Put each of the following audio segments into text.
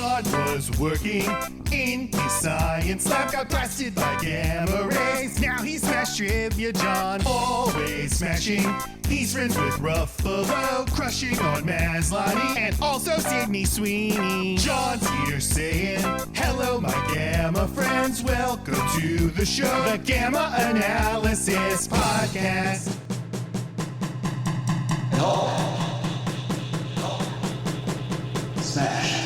John was working in his science lab, got blasted by gamma rays. Now he's Smash Trivia John, always smashing. He's friends with Ruffalo, crushing on Maslany, and also Sydney Sweeney. John's here saying, hello my gamma friends, welcome to the show, the Gamma Analysis Podcast. Smash.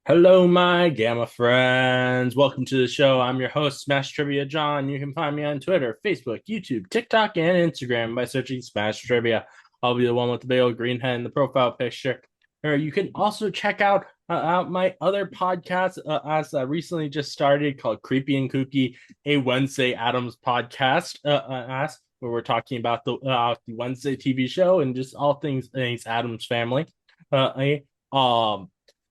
Hello, my Gamma friends. Welcome to the show. I'm your host, Smash Trivia John. You can find me on Twitter, Facebook, YouTube, TikTok, and Instagram by searching Smash Trivia. I'll be the one with the big old green head in the profile picture. Or you can also check out my other podcast, as I recently just started, called Creepy and Kooky, a Wednesday Addams podcast, where we're talking about the Wednesday TV show and just all things Addams Family.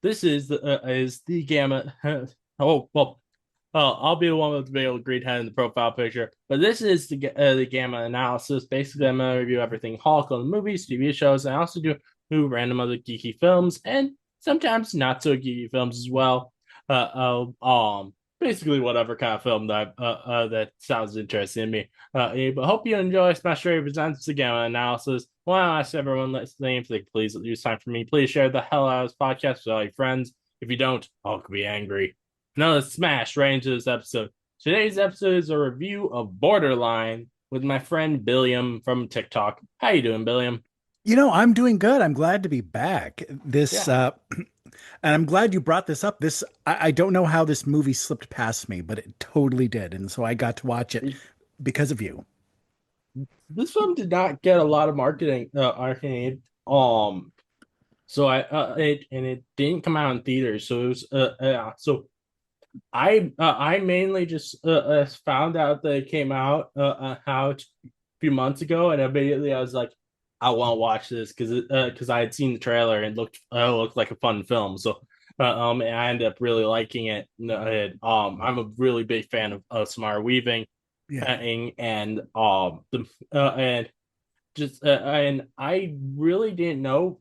This is the Gamma. I'll be the one with the big old green head in the profile picture. But this is the Gamma Analysis. Basically, I'm going to review everything Hulk on the movies, TV shows, and I also do random other geeky films and sometimes not so geeky films as well. Basically whatever kind of film that sounds interesting to me. But hope you enjoy Smash Trivia Presents the Gamma Analysis. Well, I ask everyone listening if they could please use time for me. Please share the hell out of this podcast with all your friends. If you don't, I'll be angry. Now let's smash right into this episode. Today's episode is a review of Borderline with my friend Billiam from TikTok. How you doing, Billiam? You know, I'm doing good. I'm glad to be back. And I'm glad you brought this up. I don't know how this movie slipped past me, but it totally did. And so I got to watch it because of you. This film did not get a lot of marketing. It didn't come out in theaters. So it was I mainly just found out that it came out a few months ago, and immediately I was like, I want to watch this because I had seen the trailer and it looked like a fun film. So and I ended up really liking it. I'm a really big fan of Samara Weaving, and I really didn't know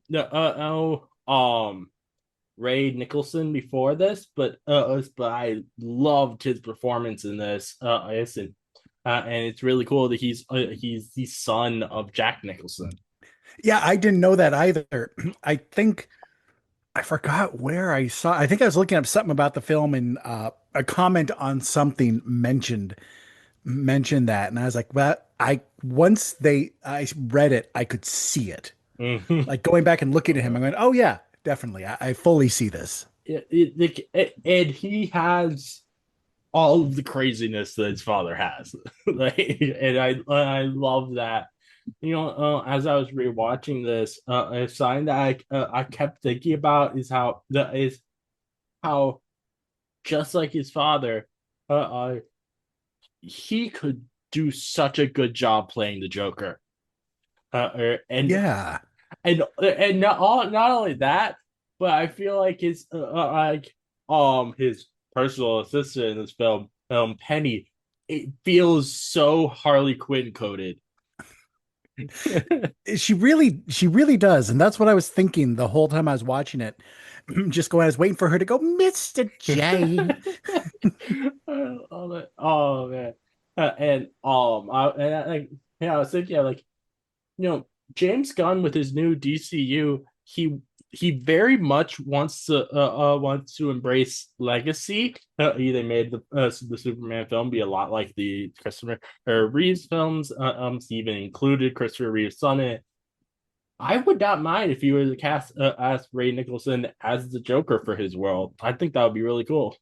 Ray Nicholson before this, but I loved his performance in this. And it's really cool that he's the son of Jack Nicholson. Yeah, I didn't know that either. I think I forgot where I saw. I think I was looking up something about the film, and a comment on something mentioned that, and I was like, "Well, I read it, I could see it." Mm-hmm. Like going back and looking at him, I'm going, "Oh yeah, definitely, I fully see this." And he has all of the craziness that his father has, and I love that. You know, as I was rewatching this, a sign that I kept thinking about is how just like his father, he could do such a good job playing the Joker, and not only that, but I feel like his personal assistant in this film, Penny, it feels so Harley Quinn coded. She really does, and that's what I was thinking the whole time I was watching it. Just going, I was waiting for her to go, Mr. J. Oh man, I was thinking, James Gunn with his new DCU, he very much wants to embrace legacy. They made the Superman film be a lot like the Christopher Reeves films. He even included Christopher Reeves' son in it. I would not mind if he were to cast as Ray Nicholson as the Joker for his world. I think that would be really cool.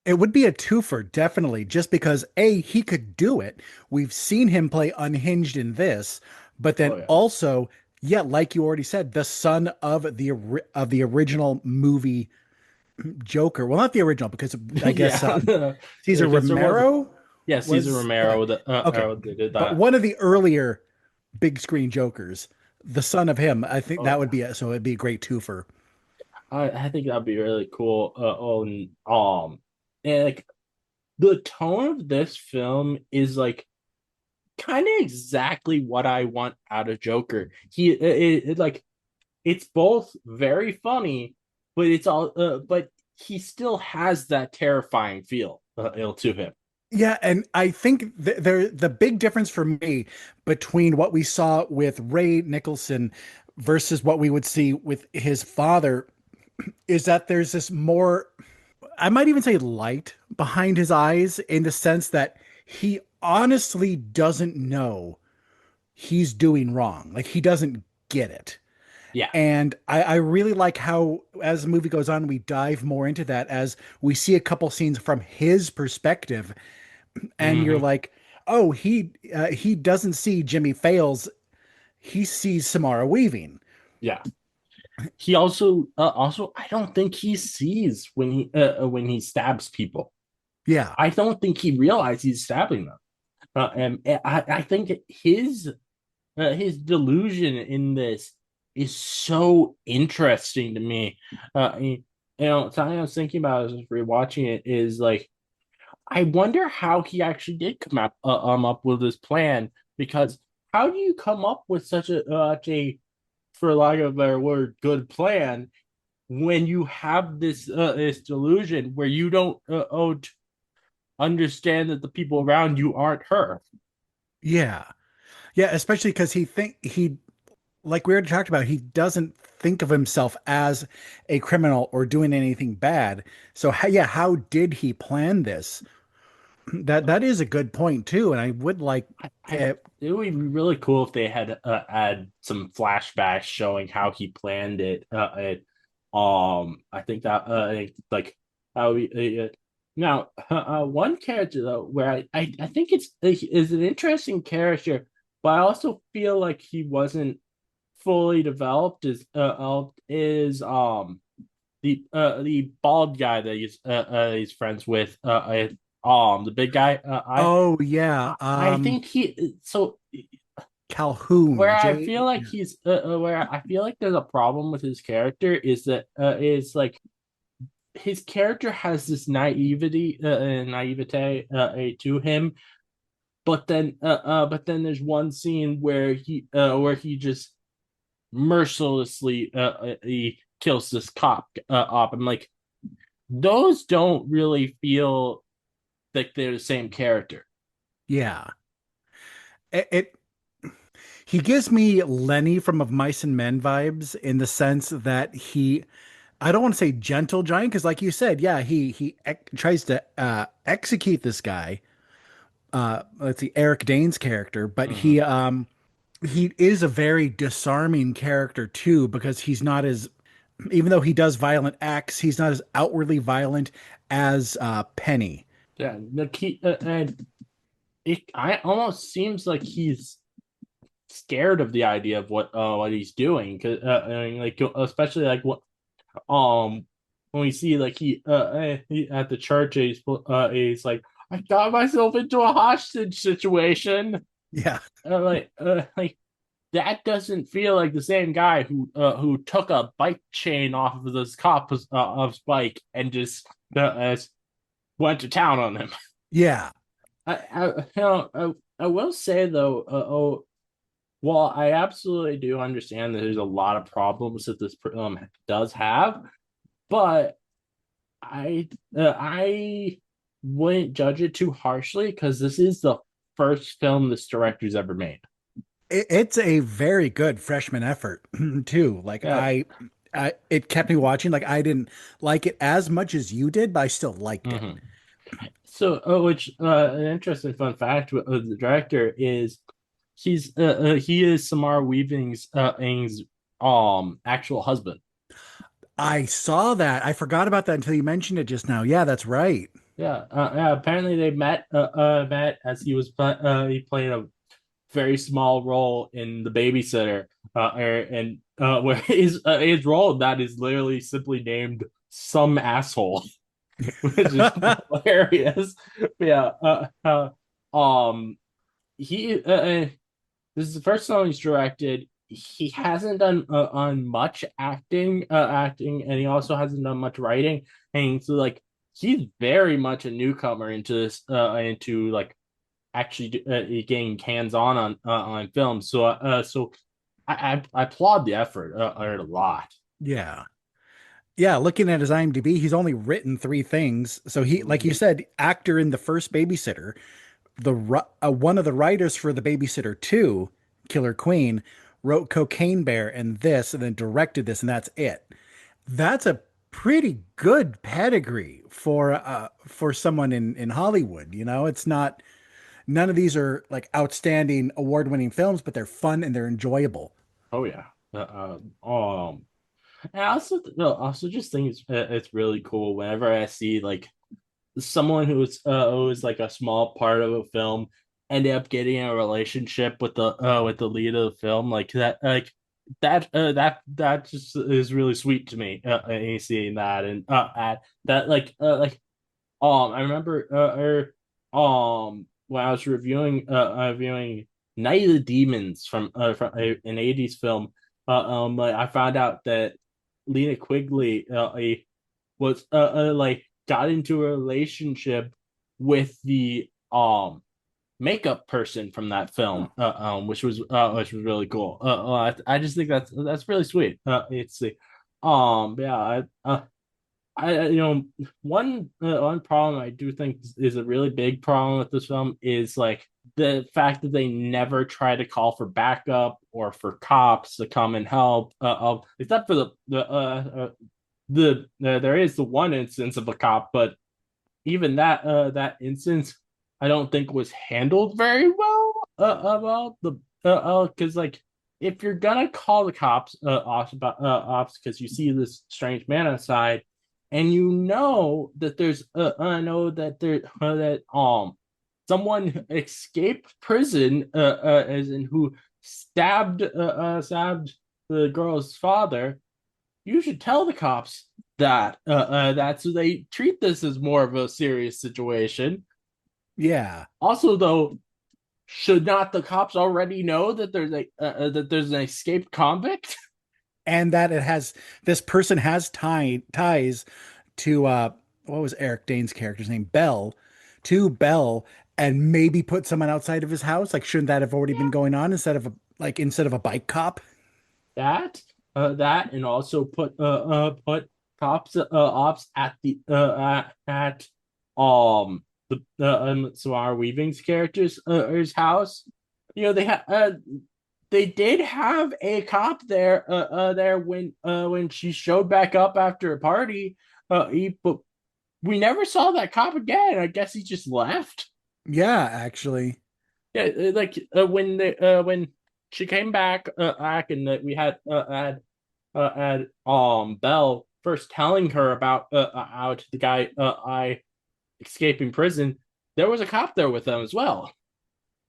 It would be a twofer, definitely, just because he could do it. We've seen him play unhinged in this, but then also, like you already said, the son of the original movie Joker. Well, not the original, because I guess Cesar Romero. Cesar Romero. Did that. But one of the earlier big screen Jokers, the son of him. I think that would be so. It'd be a great twofer. I think that'd be really cool. And like the tone of this film is like kind of exactly what I want out of Joker. Like it's both very funny, but but he still has that terrifying feel to him. Yeah, and I think the big difference for me between what we saw with Ray Nicholson versus what we would see with his father is that there's this more, I might even say, light behind his eyes, in the sense that he honestly doesn't know he's doing wrong. Like, he doesn't get it. Yeah. And I really like how, as the movie goes on, we dive more into that as we see a couple scenes from his perspective, and you're Hmm. like, oh, he doesn't see Jimmy Fails, he sees Samara Weaving. Yeah. He also I don't think he sees when he stabs people. Yeah, I don't think he realizes he's stabbing them. I think his delusion in this is so interesting to me. Something I was thinking about as rewatching it is like I wonder how he actually did come up with this plan, because how do you come up with such a for lack of a better word good plan when you have this delusion where you don't understand that the people around you aren't her. yeah, yeah. Especially because like we already talked about, he doesn't think of himself as a criminal or doing anything bad. So yeah, how did he plan this? That is a good point too, and I would like. I It would be really cool if they had add some flashbacks showing how he planned it. I think that like that would be now one character though where I think it's is an interesting character, but I also feel like he wasn't fully developed is the bald guy that he's friends with the big guy Oh yeah, I think he so Calhoun, J. Yeah. where I feel like there's a problem with his character is that is like his character has this naivete to him, but then there's one scene where he just mercilessly he kills this cop up. I'm like, those don't really feel like they're the same character. Yeah. It he gives me Lenny from Of Mice and Men vibes, in the sense that I don't want to say gentle giant, because like you said, yeah, tries to execute this guy. Let's see, Eric Dane's character, but Mhm. he is a very disarming character too, because he's not as, even though he does violent acts, he's not as outwardly violent as Penny. Yeah, the key and it I almost seems like he's scared of the idea of what he's doing, because I mean, like especially like what when we see like he at the church he's like, I got myself into a hostage situation. Yeah. Like that doesn't feel like the same guy who took a bike chain off of this cop's of bike and just went to town on him. Yeah. I will say though, well, I absolutely do understand that there's a lot of problems that this does have, but I wouldn't judge it too harshly because this is the first film this director's ever made. It's a very good freshman effort too. Like Yeah. it kept me watching. Like, I didn't like it as much as you did, but I still liked it. Mhm. So, which an interesting fun fact with the director is he is Samara Weaving's Aang's actual husband. I saw that. I forgot about that until you mentioned it just now. Yeah, that's right. Yeah, apparently they met as he played a very small role in The Babysitter, and where his role in that is literally simply named Some Asshole, which is hilarious. Yeah, um, he this is the first film he's directed. he hasn't done on much acting, and he also hasn't done much writing. And so like he's very much a newcomer into this into like actually getting hands on film. So I applaud the effort a lot. Yeah. Yeah, looking at his IMDb, he's only written three things. So he, like you said, actor in the first Babysitter, one of the writers for the Babysitter 2, Killer Queen, wrote Cocaine Bear and this, and then directed this, and that's it. That's a pretty good pedigree for someone in Hollywood. You know, it's not none of these are like outstanding award-winning films, but they're fun and they're enjoyable. Oh yeah. And I also no, also just think it's really cool whenever I see like someone who's like a small part of a film ended up getting a relationship with the lead of the film that just is really sweet to me seeing that and that I remember when I was reviewing Night of the Demons from an 80s film like, I found out that Lena Quigley was like got into a relationship with the makeup person from that film, which was really cool. I just think that's really sweet. It's the yeah, I one problem I do think is a really big problem with this film is like the fact that they never try to call for backup or for cops to come and help, except for there is the one instance of a cop, but even that instance I don't think was handled very well. About the because like if you're gonna call the cops ops because you see this strange man outside, and you know that there's I know that there that someone escaped prison as in who stabbed the girl's father, you should tell the cops that so they treat this as more of a serious situation. Yeah. Also, though, should not the cops already know that there's an escaped convict? And that it has this person has ties to what was Eric Dane's character's name? Bell, to Bell, and maybe put someone outside of his house. Like, shouldn't that have already been going on instead of a bike cop? That and also put cops ops at the at the Samara Weaving's character's his house. You know they did have a cop there when she showed back up after a party. But we never saw that cop again. I guess he just left. Yeah, actually. Yeah, like when she came back and that we had Bell first telling her about out the guy I escaping prison. There was a cop there with them as well.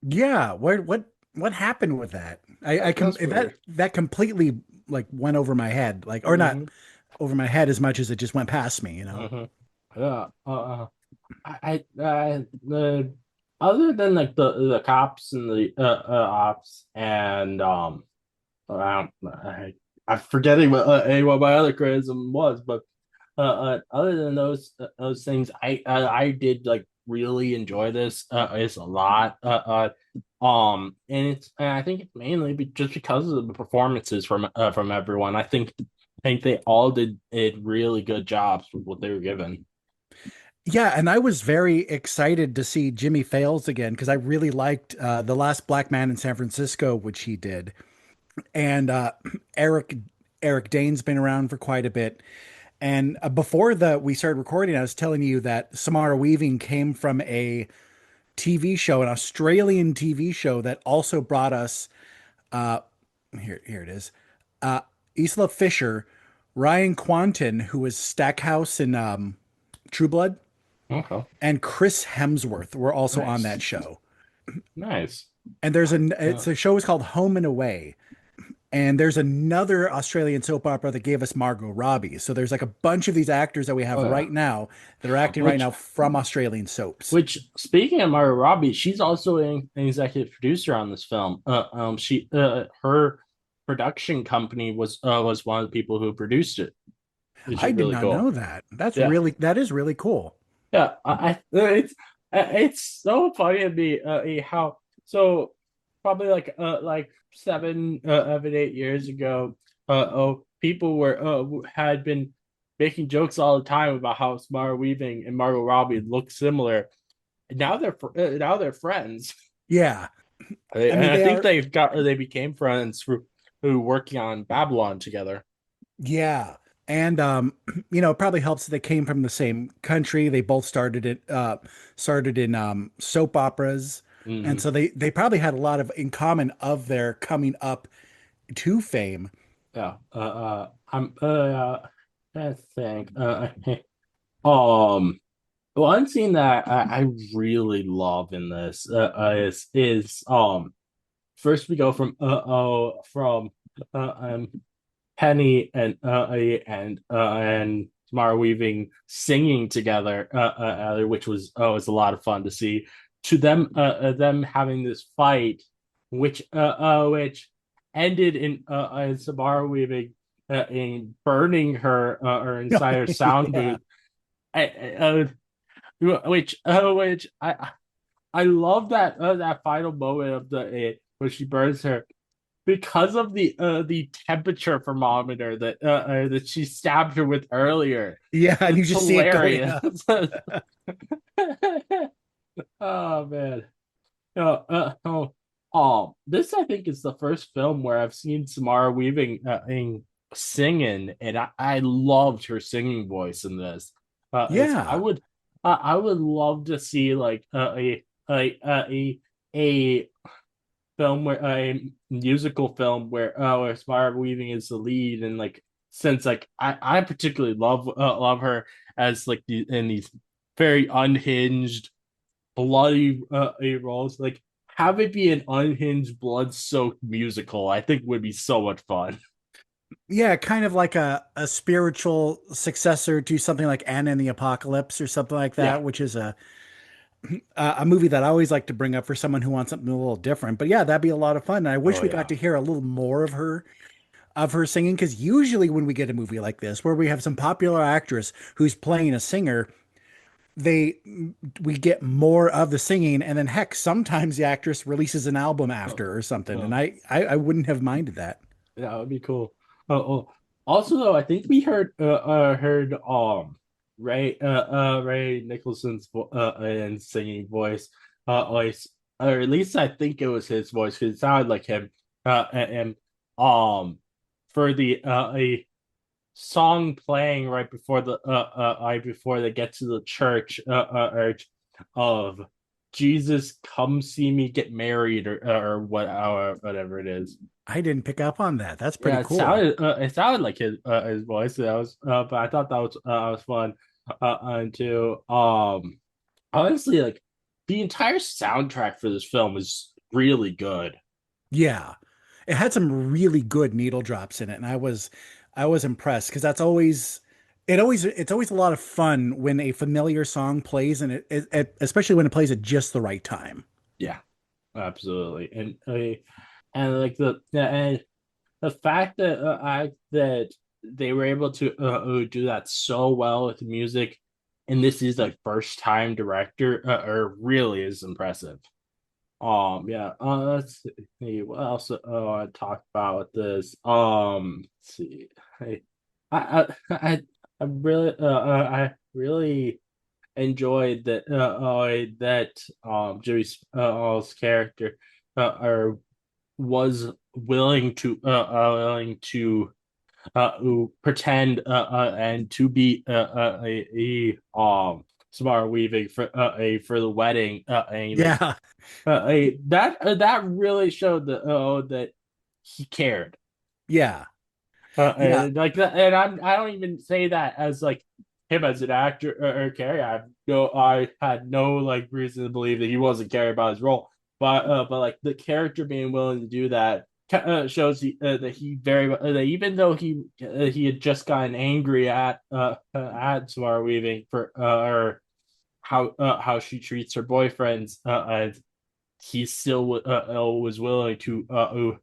Yeah, what happened with that? I can That's weird. that completely like went over my head, like or not Mm-hmm, over my head as much as it just went past me, you know. mm-hmm. Yeah. The other than like the cops and the ops and I'm forgetting what my other criticism was, but other than those things, I did like really enjoy this. It's a lot. And I think it's mainly just because of the performances from everyone. I think they all did really good jobs with what they were given. Yeah, and I was very excited to see Jimmy Fails again because I really liked The Last Black Man in San Francisco, which he did. And Eric Eric Dane's been around for quite a bit. And before we started recording, I was telling you that Samara Weaving came from a TV show, an Australian TV show that also brought us uh here it is. Isla Fisher, Ryan Quanten, who was Stackhouse in True Blood, Okay, and Chris Hemsworth were also on nice, that show. nice. And it's a show is called Home and Away. And there's another Australian soap opera that gave us Margot Robbie. So there's like a bunch of these actors that we have Oh yeah. right now that are acting right Which now from Australian soaps. Which, speaking of Margot Robbie, she's also an executive producer on this film. She, her, production company was one of the people who produced it, which I is did really not know cool. that. Yeah, That is really cool. yeah. It's so funny to me how so probably like 8 years ago, people were had been making jokes all the time about how Samara Weaving and Margot Robbie look similar. And now they're friends. Yeah. I And mean, I they think are. they became friends through working on Babylon together. Yeah. And it probably helps that they came from the same country. They both started in soap operas. And Hmm. so they probably had a lot of in common of their coming up to fame. Yeah. I'm I think um one scene that I really love in this is first we go from Penny and Samara Weaving singing together, which was a lot of fun to see. To them having this fight, which ended in Samara Weaving in burning her or inside her sound Yeah. booth, which I love that final moment of the where she burns her because of the temperature thermometer that she stabbed her with earlier. Yeah, and you It's just see it going hilarious. up. Oh man. This I think is the first film where I've seen Samara Weaving singing, and I loved her singing voice in this. I Yeah. would love to see like a film where a musical film where Samara Weaving is the lead, and like since like I particularly love her as like in these very unhinged bloody roles, like have it be an unhinged blood soaked musical, I think would be so much fun. Yeah, kind of like a spiritual successor to something like Anna and the Apocalypse or something like Yeah. that, which is a movie that I always like to bring up for someone who wants something a little different. But yeah, that'd be a lot of fun. And I wish Oh we got yeah. to hear a little more of her singing, because usually when we get a movie like this where we have some popular actress who's playing a singer, they we get more of the singing, and then heck, sometimes the actress releases an album Oh, after or something, and oh, I wouldn't have minded that. yeah, that would be cool. Oh. Also, though, I think we heard Ray Nicholson's and singing voice, or at least I think it was his voice because it sounded like him. And for the a song playing right before they get to the church of Jesus, come see me get married, or whatever it is. I didn't pick up on that. That's pretty Yeah, cool. it sounded like his voice. That was but I thought that was fun. And too honestly, like the entire soundtrack for this film is really good. Yeah. It had some really good needle drops in it, and I was impressed because it's always a lot of fun when a familiar song plays, and especially when it plays at just the right time. Yeah, absolutely. And like and the fact that they were able to do that so well with the music, and this is a first time director, or really is impressive. Yeah. Let's see what else. I talked about with this. Let's see. I really enjoyed that Jimmy Small's character or was willing to pretend and to be Samara Weaving for the wedding, and like Yeah. that really showed that he cared. Yeah. Yeah. And like that, and I don't even say that as like him as an actor or Carrie. I had no like reason to believe that he wasn't caring about his role, but like the character being willing to do that shows that he very that even though he had just gotten angry at Samara Weaving for or how she treats her boyfriends, and he still was willing to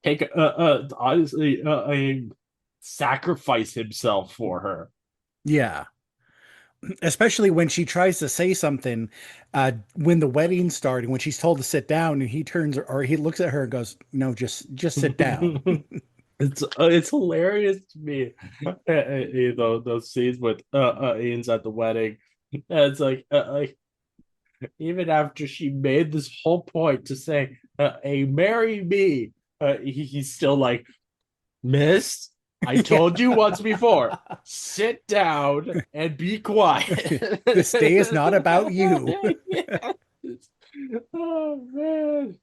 take honestly sacrifice himself for her. Yeah. Especially when she tries to say something when the wedding's starting, when she's told to sit down, and he turns or he looks at her and goes, "No, just sit down." It's hilarious to me, those scenes with Ian's at the wedding. It's like even after she made this whole point to say, "Hey, marry me," he's still like, "Miss, I told you once before, sit down and be quiet." This day is not about you. Yeah. Oh man.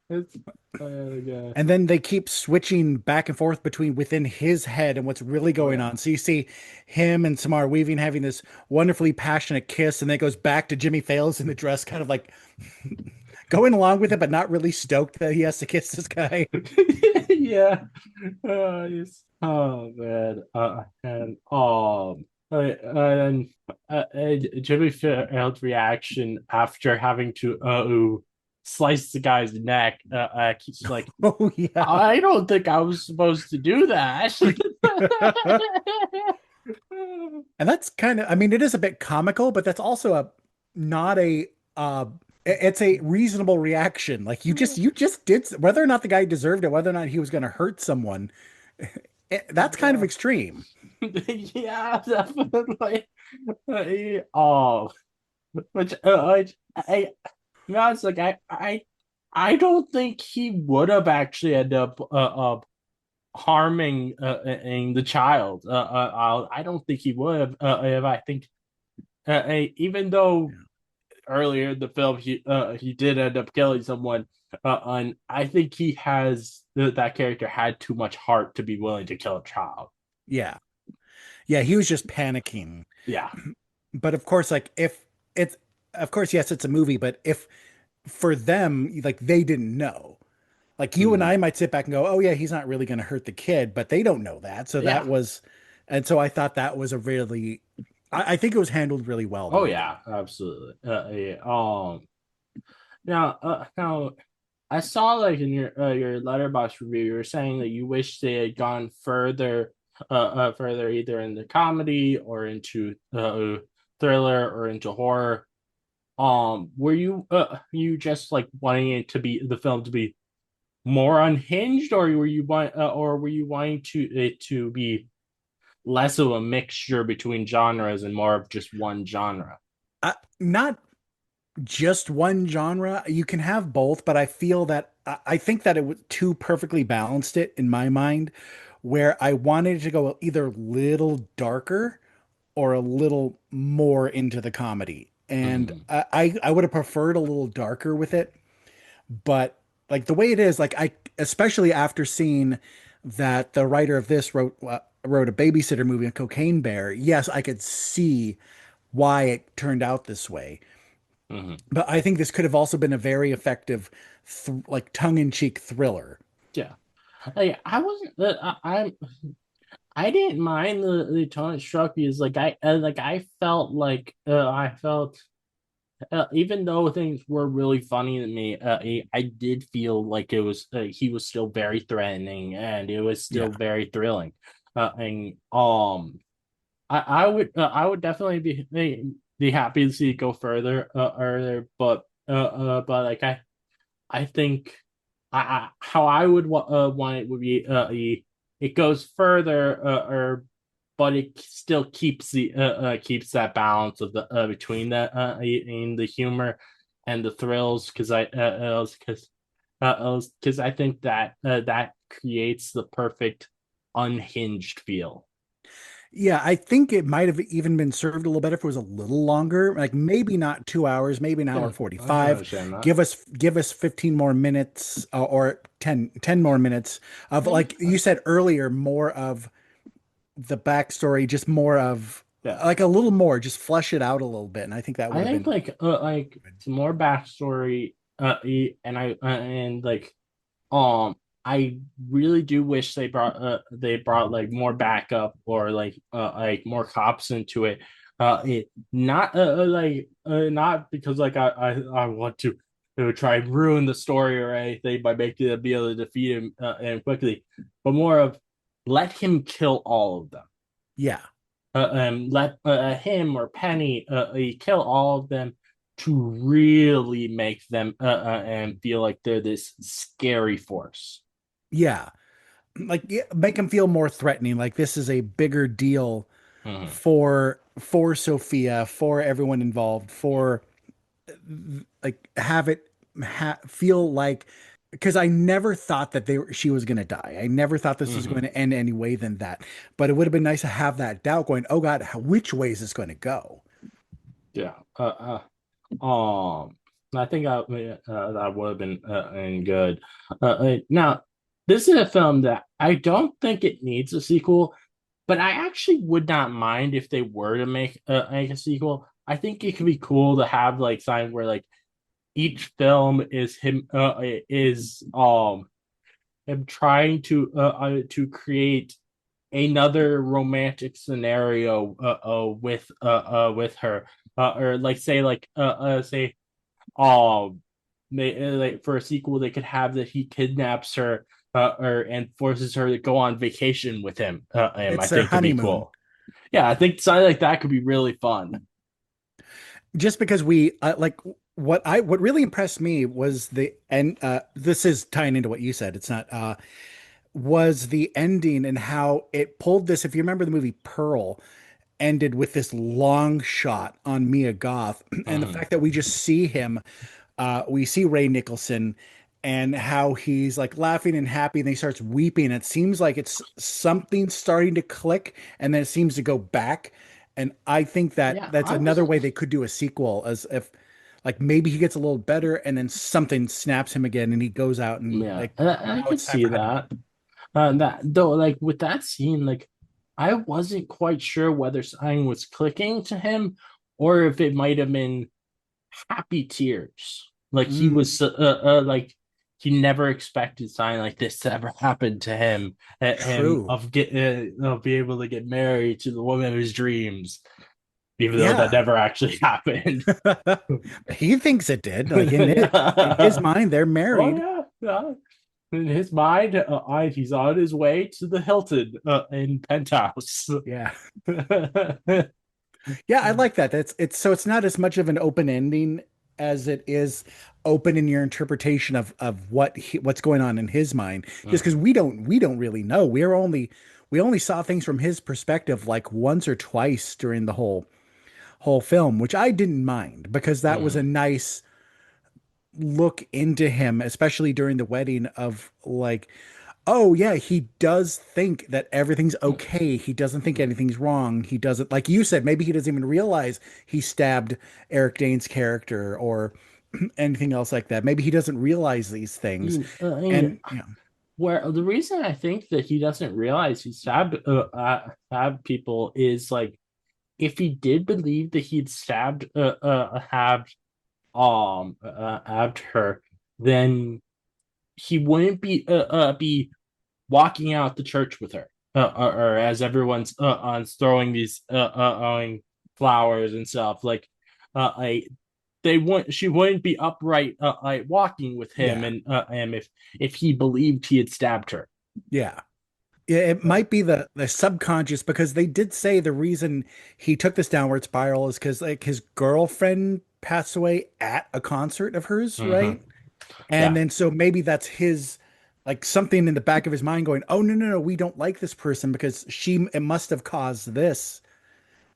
It's yeah. And then they keep switching back and forth between within his head and what's really Oh going yeah. on. So you see him and Samara Weaving having this wonderfully passionate kiss, and then it goes back to Jimmy Fails in the dress, kind of like going along with it, but not really stoked that he has to kiss this guy. Yeah. Oh man. And Jimmy Fallon's reaction after having to slice the guy's neck. He's like, Oh yeah. I don't think I was supposed to do that. And that's kind of, I mean, it is a bit comical, but that's also a not a it's a reasonable reaction. Like you just did, whether or not the guy deserved it, whether or not he was going to hurt someone, that's kind of Yeah. extreme. Yeah, definitely. Oh, which I, to be honest, like I don't think he would have actually ended up harming the child. I don't think he would have. If I think even though earlier in the film he did end up killing someone, and I think he has that character had too much heart to be willing to kill a child. Yeah. Yeah, he was just panicking. Yeah. But of course, like if it's, of course, yes, it's a movie, but if for them, like they didn't know. Like you and Mhm. I might sit back and go, "Oh yeah, he's not really going to hurt the kid," but they don't know that. So that Yeah. was, and so I thought that was a really, I think it was handled really well the Oh way that. yeah, absolutely. Yeah. Now I saw like in your letterbox review, you were saying that you wish they had gone further either in the comedy or into thriller or into horror. Were you just like wanting it to be the film to be more unhinged, or were you wanting to it to be less of a mixture between genres and more of just one genre? Not just one genre. You can have both, but I feel that I think that it was too perfectly balanced it in my mind, where I wanted it to go either a little darker or a little more into the comedy. And Mhm. I would have preferred a little darker with it, but like the way it is, like I, especially after seeing that the writer of this wrote a babysitter movie, a Cocaine Bear. Yes, I could see why it turned out this way, Mhm. but I think this could have also been a very effective, like tongue-in-cheek thriller. Yeah. Like I wasn't I didn't mind the tone it struck me as like I felt I felt even though things were really funny to me, I did feel like it was he was still very threatening and it was Yeah. still very thrilling. And I would definitely be happy to see it go further, but like I think how I would want it would be it goes further or but it still keeps that balance of the between the in the humor and the thrills because I think that that creates the perfect unhinged feel. Yeah, I think it might have even been served a little better if it was a little longer, like maybe not 2 hours, maybe an hour Yeah, I can 45. understand that. Give us 15 more minutes or 10 more minutes of, Yeah, like you said earlier, more of the backstory, just more of yeah. like a little more, just flesh it out a little bit. And I think that would I have think been like good. some more backstory and I and like I really do wish they brought like more backup or like more cops into it. It not not because like I want to they would try and ruin the story or anything by making them be able to defeat him and quickly, but more of let him kill all of them. Yeah. Let him or Penny kill all of them to really make them and feel like they're this scary force. Yeah. Like make him feel more threatening. Like this is a bigger deal Mm-hmm. for Sophia, for everyone involved, for like have it feel like because I never thought that she was going to die. I never thought this was Mm-hmm. going to end any way than that. But it would have been nice to have that doubt going, oh God, which way is this going to go? Yeah. Um, I think that would have been good. Now, this is a film that I don't think it needs a sequel, but I actually would not mind if they were to make a sequel. I think it could be cool to have like something where like each film is him trying to create another romantic scenario with her or like say like for a sequel they could have that he kidnaps her or and forces her to go on vacation with him and I It's their think could be honeymoon. cool. Yeah, I think something like that could be really fun. Just because we like what really impressed me was the and this is tying into what you said. It's not was the ending and how it pulled this. If you remember the movie Pearl, ended with this long shot on Mia Goth, and the Mhm. fact that we just see him, we see Ray Nicholson, and how he's like laughing and happy, and he starts weeping. It seems like it's something starting to click, and then it seems to go back. And I think that Yeah, that's I another wasn't. way they could do a sequel, as if like maybe he gets a little better, and then something snaps him again, and he goes out and Yeah, like I now could it's time see for honeymoon. that. That though, like with that scene, like I wasn't quite sure whether something was clicking to him or if it might have been happy tears. Like he Mm, was like he never expected something like this to ever happen to him and true. of be able to get married to the woman of his dreams, even though that Yeah. never actually happened. He thinks it did. Like in his Yeah. mind, they're Oh married. yeah, yeah. In his mind, he's on his way to the Hilton in Penthouse. Yeah. Yeah, I like that. That's it's so it's not as much of an open ending as it is open in your interpretation of what's going on in his mind. Just because Mhm, we don't really know. We only saw things from his perspective like once or twice during the whole film, which I didn't mind because that was a mhm, nice look into him, especially during the wedding of like, oh yeah, he does think that everything's okay. He doesn't think anything's wrong. He doesn't, like you said, maybe he doesn't even realize he stabbed Eric Dane's character or anything else like that. Maybe he doesn't realize these things. I mean, And yeah, where the reason I think that he doesn't realize he stabbed people is like if he did believe that he'd stabbed her, then he wouldn't be walking out the church with her, or as everyone's on throwing these flowers and stuff. Like, I they wouldn't she wouldn't be upright like walking with him yeah, and if he believed he had stabbed her. yeah. Yeah, it might be the subconscious because they did say the reason he took this downward spiral is because like his girlfriend passed away at a concert of hers, Mm-hmm. right? And Yeah. then so maybe that's his like something in the back of his mind going, "Oh no, we don't like this person because she it must have caused this."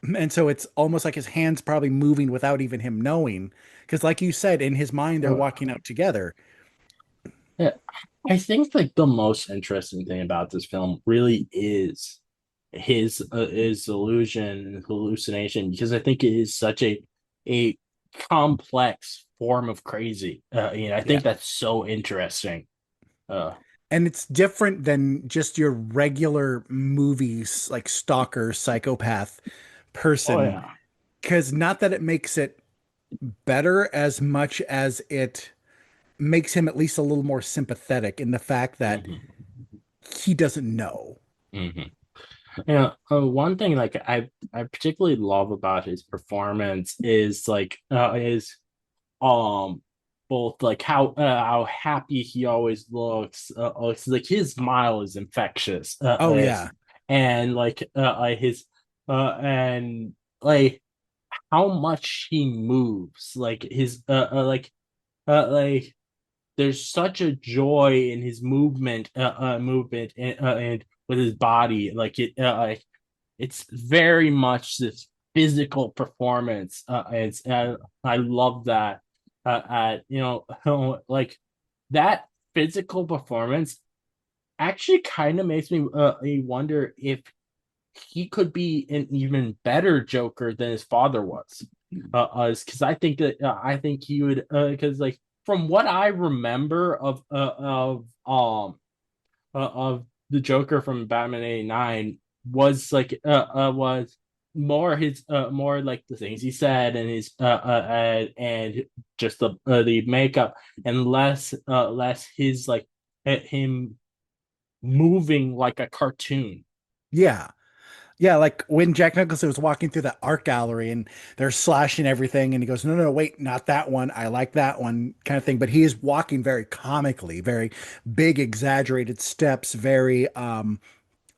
And so it's almost like his hands probably moving without even him knowing. Because like you said, in his mind they're Uh, walking out together. yeah. I think like the most interesting thing about this film really is his illusion and hallucination because I think it is such a complex form of crazy. I Yeah. think that's so interesting. Uh, And it's different than just your regular movies like stalker, psychopath oh person. yeah. Because not that it makes it better as much as it makes him at least a little more sympathetic in the fact that Hmm. he doesn't know. Hmm. One thing like I particularly love about his performance is like is um both like how happy he always looks like his smile is infectious, Oh yeah. and his and like how much he moves, like his like there's such a joy in his movement and with his body, it's very much this physical performance. I love that. At like that physical performance actually kind of makes me wonder if he could be an even better Joker than his father was. Because I think he would. Because like from what I remember of the Joker from Batman '89 was more like the things he said and his and just the makeup, and less his like him moving like a cartoon. Yeah. Yeah, like when Jack Nicholson was walking through that art gallery and they're slashing everything, and he goes, "No, no, no, wait, not that one. I like that one," kind of thing. But he is walking very comically, very big, exaggerated steps, very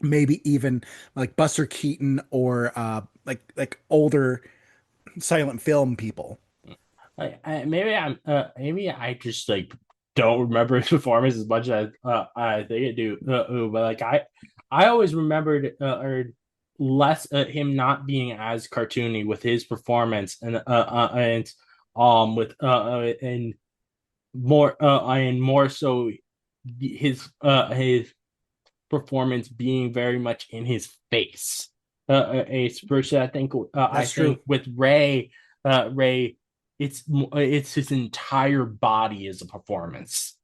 maybe even like Buster Keaton or like older silent film people. Maybe I just like don't remember his performance as much as I think I do. But like I always remembered or less him not being as cartoony with his performance, and with and more so his performance being very much in his face. Especially I That's true. think with Ray, it's his entire body as a performance.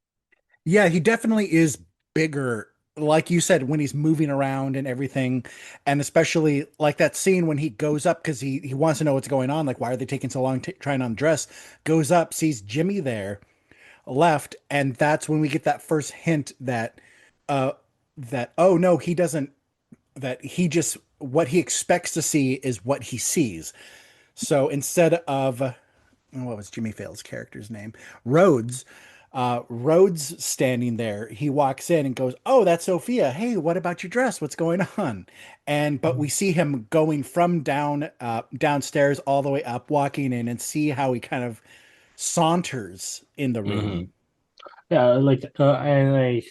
Yeah, he definitely is bigger, like you said, when he's moving around and everything. And especially like that scene when he goes up because he wants to know what's going on. Like, why are they taking so long trying on the dress? Goes up, sees Jimmy there, left, and that's when we get that first hint uh that oh no, he doesn't, that he just what he expects to see is what he sees. So instead of what was Jimmy Fails' character's name? Rhodes. Rhodes standing there, he walks in and goes, "Oh, that's Sophia. Hey, what about your dress? What's going on?" And but we see him going from downstairs all the way up, walking in, and see how he kind of saunters in the room. Mm-hmm. Yeah, and like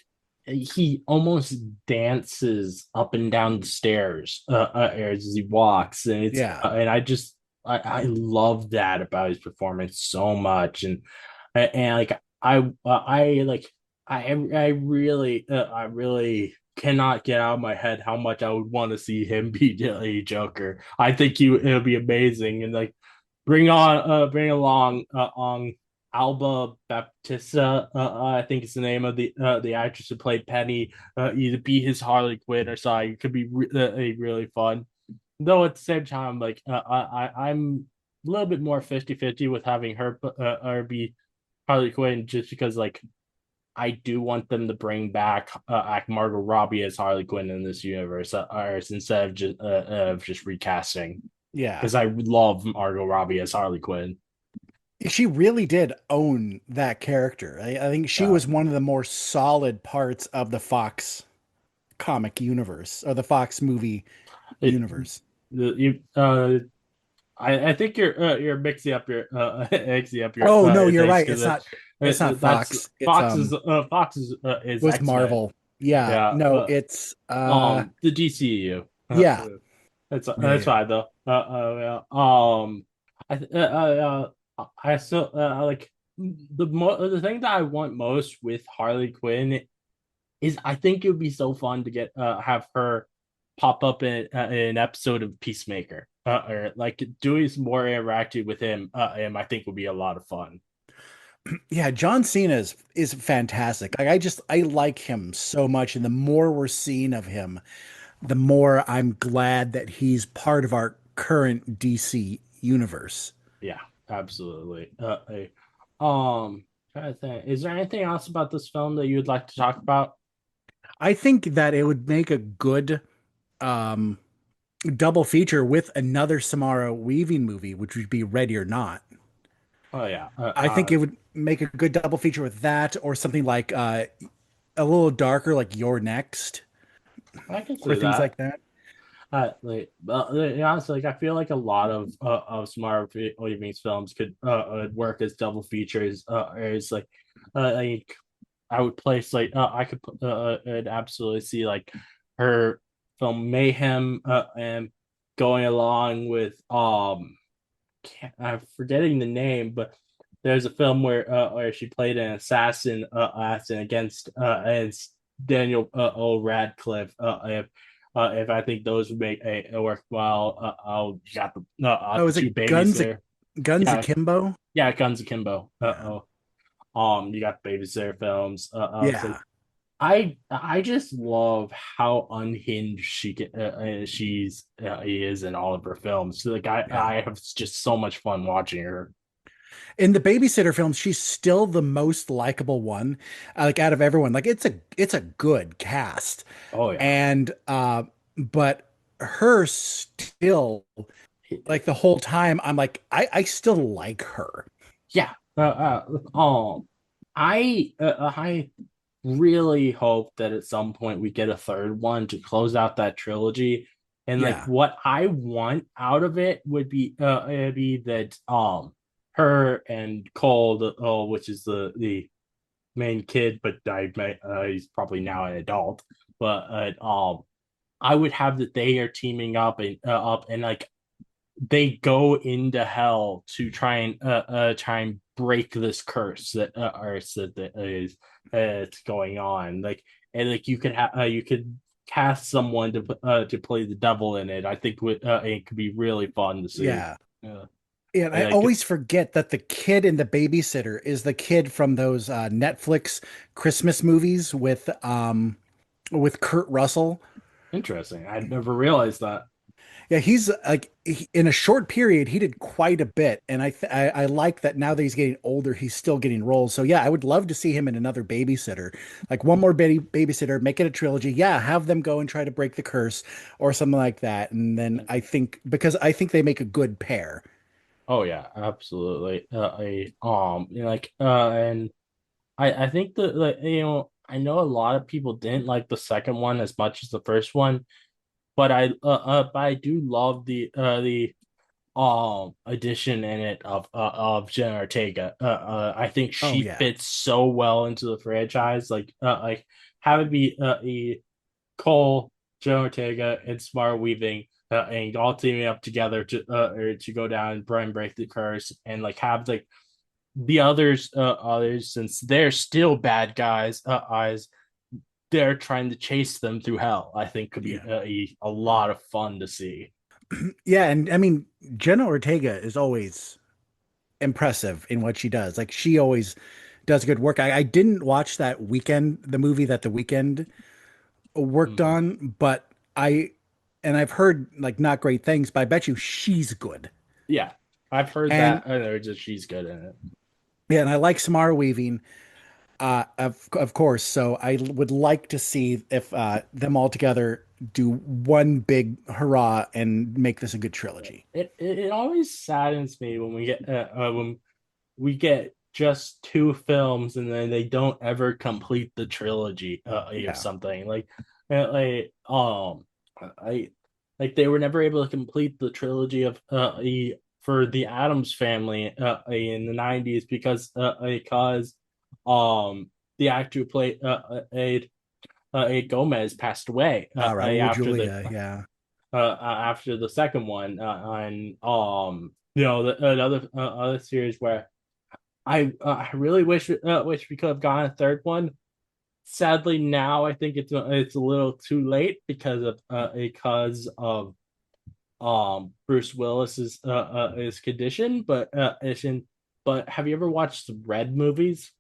he almost dances up and down the stairs as he walks, and Yeah, and I love that about his performance so much, and like I really cannot get out of my head how much I would want to see him be a Joker. I think it'll be amazing, and like bring along on Alba Baptista, I think it's the name of the actress who played Penny. Either be his Harley Quinn or sorry, it could be really fun. Though at the same time, like I'm a little bit more 50-50 with having her be Harley Quinn, just because like I do want them to bring back Margot Robbie as Harley Quinn in this universe, or instead of just recasting, yeah. because I love Margot Robbie as Harley Quinn. She really did own that character. I think she Uh, was one of the more solid parts of the Fox comic universe or the Fox movie it, universe. you, I think you're mixing up your mixing up your Oh no, you're things, right. because It's not that's Fox. It's Fox it is was X-Men. Marvel. Yeah. Yeah. No, it's The DCU. yeah. Yeah, That's yeah. fine though. I still like the thing that I want most with Harley Quinn is I think it would be so fun to get have her pop up in an episode of Peacemaker, or like doing some more interactive with him. I think would be a lot of fun. Yeah, John Cena is fantastic. Like I like him so much, and the more we're seeing of him, the more I'm glad that he's part of our current DC universe. Yeah, absolutely. Trying to think, is there anything else about this film that you would like to talk about? I think that it would make a good um double feature with another Samara Weaving movie, which would be Ready or Not. Oh yeah, I think it would make a good double feature with that, or something like a little darker, like You're Next, I can or see things that. like that. Honestly, like I feel like a lot of smart Leavings films could work as double features. As like I would place like I could I'd absolutely see like her film Mayhem and going along with I'm forgetting the name, but there's a film where she played an assassin against against Daniel O. Radcliffe. If I think those would make a worthwhile, I'll got Oh, the is two it babies there. Guns Yeah, Akimbo? yeah, Guns Akimbo. Yeah. You got babysitter films. Obviously, Yeah. I just love how unhinged she is in all of her films. So, like Yeah. I have just so much fun watching her. In the babysitter films, she's still the most likable one, like out of everyone. Like it's a good cast, Oh yeah, and but her still like the whole time I'm like I still like her. yeah. I really hope that at some point we get a third one to close out that trilogy. And like Yeah. what I want out of it would be it'd be that her and Cole, which is the main kid, but he's probably now an adult. But I would have that they are teaming up and like they go into hell to try and break this curse that is it's going on. Like and like you could cast someone to play the devil in it. I think it could be really fun to see. Yeah. Uh, Yeah, and I like always forget that the kid in the babysitter is the kid from those Netflix Christmas movies with Kurt Russell. interesting. I never realized that. Yeah, he's like in a short period he did quite a bit, and I like that now that he's getting older, he's still getting roles. So yeah, I would love to see him in another babysitter, like one more babysitter, make it a trilogy. Yeah, have them go and try to break the curse or something like that, and then I think because I think they make a good pair. Oh yeah, absolutely. And I think that like I know a lot of people didn't like the second one as much as the first one, but I do love the addition in it of Jen Ortega. I think Oh she yeah. fits so well into the franchise. Like have it be Cole, Jen Ortega, and Smart Weaving. And all teaming up together to go down and break the curse and like have like the others since they're still bad guys eyes they're trying to chase them through hell. I think could be Yeah. a lot of fun to see. Yeah, and I mean, Jenna Ortega is always impressive in what she does. Like she always does good work. I didn't watch that weekend, the movie that the weekend worked Mhm. on, but I've heard like not great things, but I bet you she's good. Yeah, I've heard And that. I know just she's good in it. yeah, and I like Samara Weaving, of course. So I would like to see if them all together do one big hurrah and make this a good trilogy. It always saddens me when we get just two films and then they don't ever complete the trilogy of Yeah. something like I like they were never able to complete the trilogy of for the Adams family in the 90s because the actor who played Aid Gomez passed away Raul Julia. Yeah. after the second one and another other series where I really wish we could have gotten a third one. Sadly, now I think it's a little too late because of Bruce Willis's his condition. But have you ever watched the Red movies?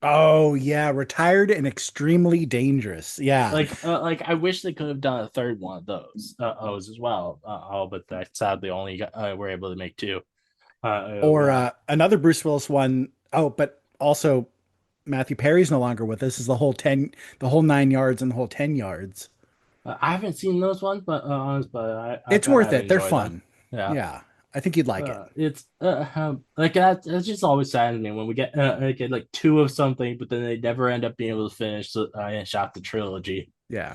Oh yeah, retired and extremely dangerous. Yeah. Like I wish they could have done a third one of those as well. But that sadly only were able to make two. Or Yeah, another Bruce Willis one. Oh, but also Matthew Perry's no longer with us. Is the whole 9 yards and the whole 10 yards. I haven't seen those ones, but I It's bet worth I'd it. They're enjoy them. fun. Yeah. Yeah. I think you'd like it. It's like that's just always sad to me when we get like two of something, but then they never end up being able to finish and shot the trilogy. Yeah.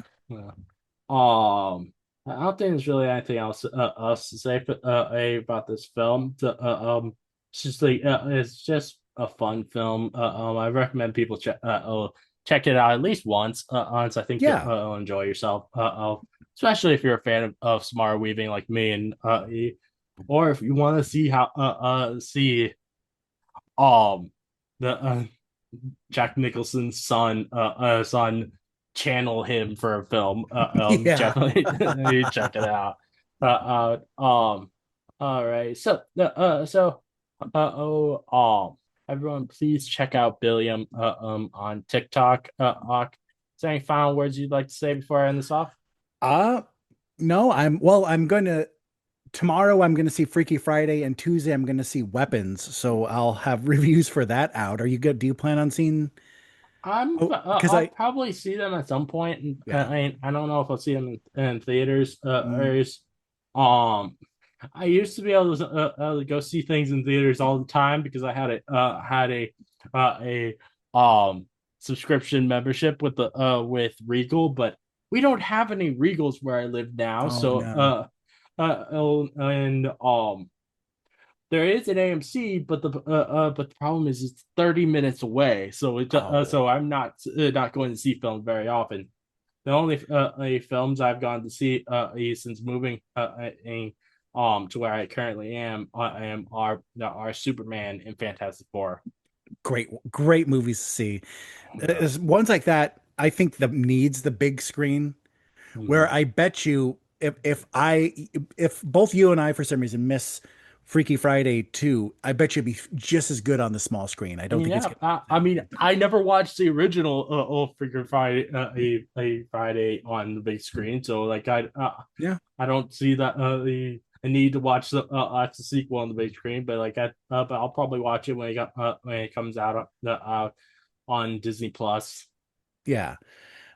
Uh, I don't think there's really anything else to say about this film. It's just a fun film. I recommend people check it out at least once. Once I think Yeah. you'll enjoy yourself. Especially if you're a fan of Samara Weaving like me, and or if you want to see how um the Jack Nicholson's son channel him for a film. Yeah. Definitely check it out. All right. Everyone, please check out Billiam on TikTok. Is there any final words you'd like to say before I end this off? Uh no, I'm going to tomorrow I'm going to see Freaky Friday and Tuesday I'm going to see Weapons. So I'll have reviews for that out. Are you good? Do you plan on seeing Oh, because I'll I probably see them at some point, and yeah. I don't know if I'll see them in theaters. Mm, Um, I used to be able to go see things in theaters all the time because I had a subscription membership with the with Regal, but we don't have any Regals where I live now. oh So no. and there is an AMC, but the problem is it's 30 minutes away. Oh, So I'm not going to see films very often. The only films I've gone to see since moving to where I currently am are Superman and Fantastic Four. great movies to see. Yeah. Ones like that, I think that needs the big screen. Where Mhm. I bet you if both you and I for some reason miss Freaky Friday 2, I bet you'd be just as good on the small screen. I I don't mean, think it's yeah. gonna I mean, I never watched the original Freaking Friday, a Friday on the big screen, so like yeah. I don't see that the need to watch the sequel on the big screen, but I'll probably watch it when it comes out on Disney Plus. Yeah.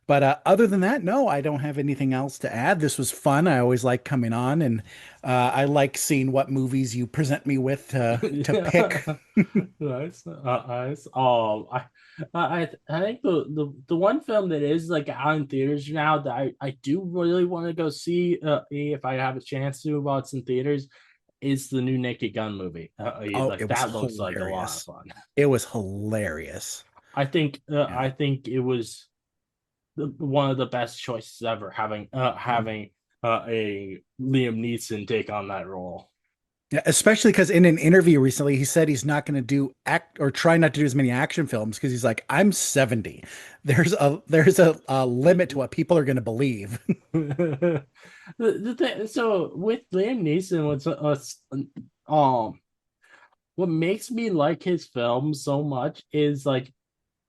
But other than that, no, I don't have anything else to add. This was fun. I always like coming on, and I like seeing what movies you present me with to pick. Yeah, nice, nice. I think the one film that is like out in theaters now that I do really want to go see if I have a chance to while it's in theaters is the new Naked Gun movie. Oh, Like it was that looks like a lot of hilarious. fun. It was hilarious. I Yeah. think it was one of the best choices ever having a Liam Neeson take on that role. Yeah, especially because in an interview recently, he said he's not going to do act or try not to do as many action films because he's like, I'm 70. There's a limit to what people are going to believe. The thing, so with Liam Neeson, um, what makes me like his films so much is like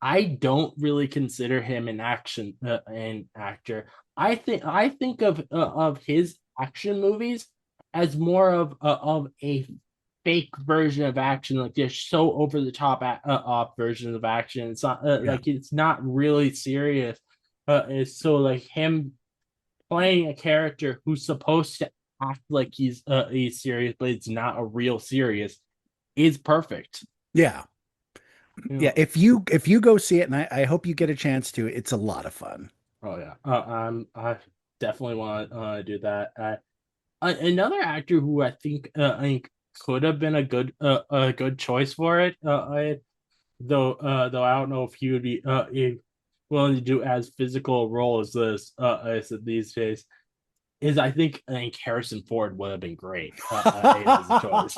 I don't really consider him an actor. I think of his action movies as more of a fake version of action, like they're so over the top version of action. It's not Yeah. like it's not really serious. It's so like him playing a character who's supposed to act like he's serious, but it's not a real serious, is perfect. Yeah. You Yeah. know. If you go see it, and I hope you get a chance to, it's a lot of fun. Oh yeah. I definitely want to do that. Another actor who I think could have been a good choice for it. Though I don't know if he would be willing to do as physical a role as this as these days. I think Harrison Ford would have been great as a choice.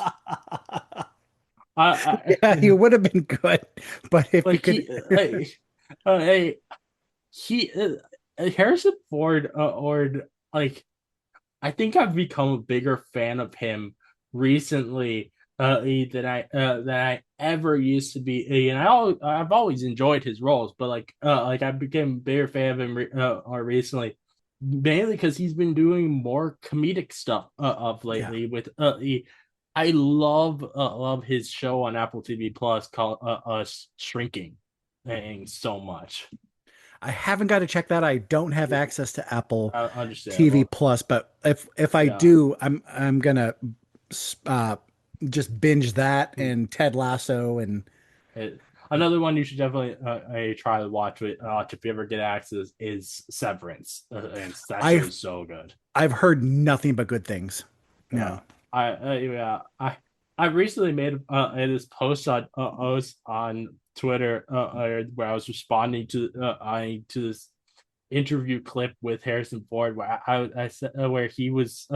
Yeah, he would have been good, but if you Like could, uh, he Harrison Ford or like I think I've become a bigger fan of him recently than I ever used to be. And I've always enjoyed his roles, but like I became a bigger fan of him or recently, mainly because he's been doing more comedic stuff of yeah, lately. I love his show on Apple TV Plus called Us Shrinking, and so much. I haven't got to check that. I don't have access to Apple TV Understandable. Plus, but if I Yeah. do, I'm gonna. just binge that and Ted Lasso and Another one you should definitely try to watch if you ever get access is Severance. And that show I've is so good. I've heard nothing but good things. Yeah, No. yeah, I recently made this post on Twitter where I was responding to this interview clip with Harrison Ford where I said where he was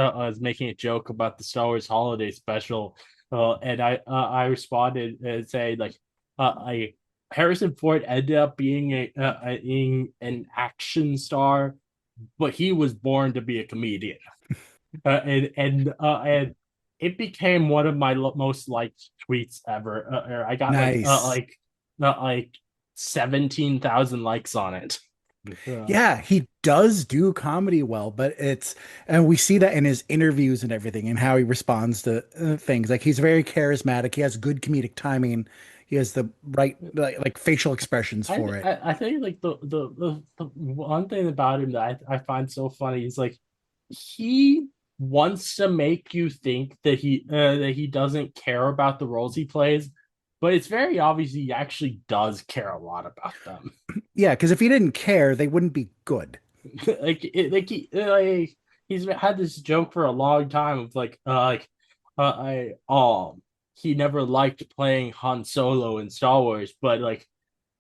making a joke about the Star Wars Holiday Special, and I responded and saying like I Harrison Ford ended up being being an action star, but he was born to be a comedian, and it became one of my most liked tweets ever. I got Nice. like 17,000 likes on it. Yeah, he does do comedy well, but and we see that in his interviews and everything and how he responds to things. Like he's very charismatic. He has good comedic timing. He has the right like facial expressions for it. I think like the one thing about him that I find so funny is like he wants to make you think that he doesn't care about the roles he plays, but it's very obvious he actually does care a lot about them. Yeah, because if he didn't care, they wouldn't be good. He's had this joke for a long time of I he never liked playing Han Solo in Star Wars, but like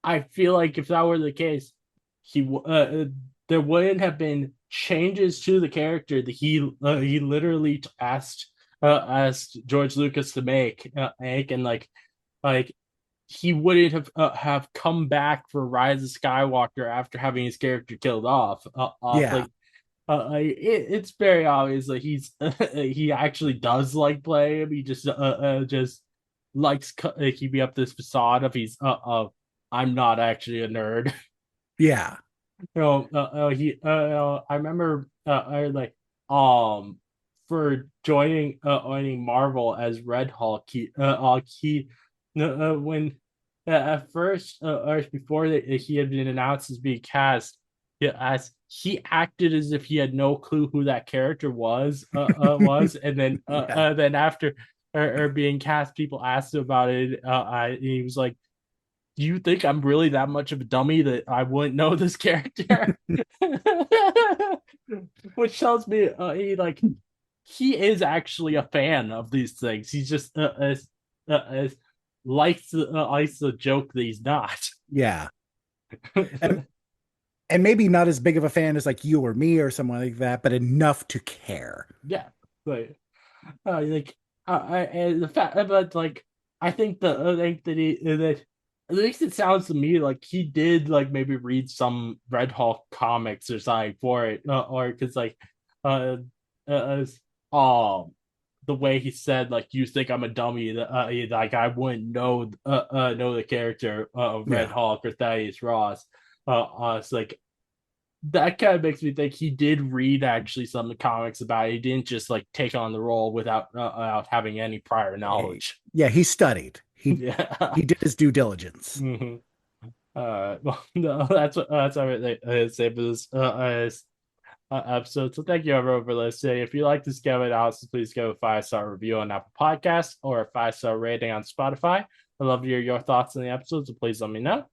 I feel like if that were the case, he there wouldn't have been changes to the character that he literally asked George Lucas to make, and like he wouldn't have come back for Rise of Skywalker after having his character killed off Yeah. it's very obvious that he actually does like play him. He just likes keeping up this facade of I'm not actually a nerd. Yeah. I remember for joining Marvel as Red Hulk. He when at first or before he had been announced as being cast, as he acted as if he had no clue who that character was, and Yeah. then after or being cast, people asked him about it. He was like, do you think I'm really that much of a dummy that I wouldn't know this character? Which tells me he is actually a fan of these things. He's just likes the joke that he's not. Yeah. And and maybe not as big of a fan as like you or me or someone like that, but enough to care. Yeah, but like the fact, but like I think that at least it sounds to me like he did like maybe read some Red Hulk comics or something for it, or because uh, uh, the way he said like you think I'm a dummy, like I wouldn't know the character of Red Yeah. Hulk or Thaddeus Ross. It's like that kind of makes me think he did read actually some comics about it. He didn't just like take on the role without having any prior knowledge. Yeah, he studied. Yeah. He did his due diligence. Mm-hmm. Well, no, that's everything I say for this episode. So thank you everyone for listening. If you like this game analysis, please give a 5-star review on Apple Podcasts or a 5-star rating on Spotify. I'd love to hear your thoughts on the episode, so please let me know. If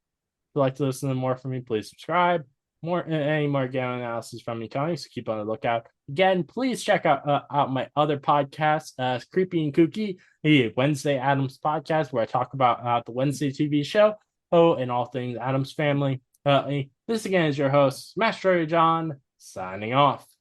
you'd like to listen to more from me, please subscribe. Any more game analysis from me coming, so keep on the lookout. Again, please check out my other podcast, Creepy and Kooky, the Wednesday Addams podcast, where I talk about the Wednesday TV show, and all things Addams Family. This again is your host, Master John, signing off.